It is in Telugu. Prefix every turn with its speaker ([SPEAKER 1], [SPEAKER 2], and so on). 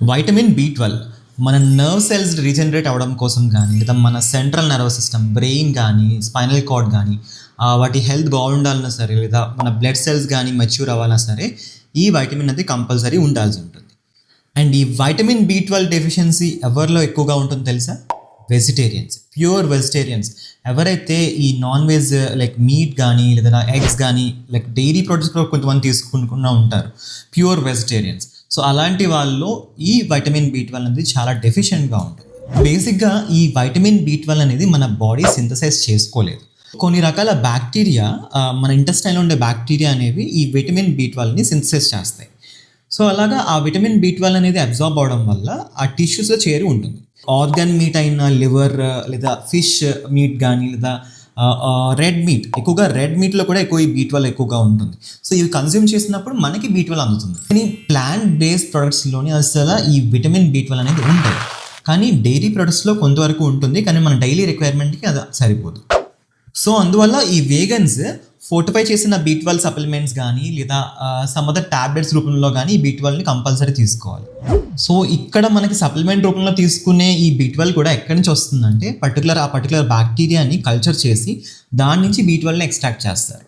[SPEAKER 1] వైటమిన్ బి 12 మన నర్వ్ సెల్స్ రీజనరేట్ అవ్వడం కోసం కానీ లేదా మన సెంట్రల్ నర్వస్ సిస్టమ్ బ్రెయిన్ కానీ స్పైనల్ కార్డ్ కానీ వాటి హెల్త్ బాగుండాలన్నా సరే లేదా మన బ్లడ్ సెల్స్ కానీ మెచ్యూర్ అవ్వాలన్నా సరే ఈ వైటమిన్ అనేది కంపల్సరీ ఉండాల్సి ఉంటుంది. అండ్ ఈ వైటమిన్ బి 12 డెఫిషియన్సీ ఎవరిలో ఎక్కువగా ఉంటుంది తెలుసా? Vegetarians, pure vegetarians. ఎవరైతే ఈ నాన్ వెజ్ లైక్ మీట్ కానీ లేదా ఎగ్స్ కానీ లైక్ డైరీ ప్రొడక్ట్స్ కూడా కొంతమంది తీసుకుంటున్నా ఉంటారు, ప్యూర్ వెజిటేరియన్స్. సో అలాంటి వాళ్ళలో ఈ వైటమిన్ బి 12 అనేది చాలా డెఫిషియెంట్గా ఉంటుంది. బేసిక్గా ఈ వైటమిన్ బి 12 అనేది మన బాడీ సింథసైజ్ చేసుకోలేదు. కొన్ని రకాల బ్యాక్టీరియా మన ఇంటెస్టైన్లో ఉండే బ్యాక్టీరియా అనేవి ఈ విటమిన్ బి 12ని సింథసైజ్ చేస్తాయి. సో అలాగా ఆ విటమిన్ బి 12 అనేది అబ్జార్బ్ అవడం వల్ల ఆ టిష్యూస్లో చేరి ఉంటుంది. ఆర్గాన్ మీట్ అయిన లివర్ లేదా ఫిష్ మీట్ కానీ లేదా రెడ్ మీట్, ఎక్కువగా రెడ్ మీట్లో కూడా ఎక్కువ ఈ బి 12 ఎక్కువగా ఉంటుంది. సో ఇవి కన్జ్యూమ్ చేసినప్పుడు మనకి బి 12 అందుతుంది. కానీ ప్లాంట్ బేస్డ్ ప్రొడక్ట్స్లోని అసలు ఈ విటమిన్ బి 12 అనేది ఉంటుంది. కానీ డైరీ ప్రొడక్ట్స్లో కొంతవరకు ఉంటుంది, కానీ మన డైలీ రిక్వైర్మెంట్కి అది సరిపోదు. సో అందువల్ల ఈ వేగన్స్ ఫోర్టిఫై చేసిన బి 12 సప్లిమెంట్స్ కానీ లేదా సమ్ అదర్ టాబ్లెట్స్ రూపంలో కానీ ఈ బి 12ని కంపల్సరీ తీసుకోవాలి. సో ఇక్కడ మనకి సప్లిమెంట్ రూపంలో తీసుకునే ఈ బి 12 కూడా ఎక్కడి నుంచి వస్తుందంటే పర్టికులర్ బ్యాక్టీరియాని కల్చర్ చేసి దాని నుంచి బి 12ని ఎక్స్ట్రాక్ట్ చేస్తారు.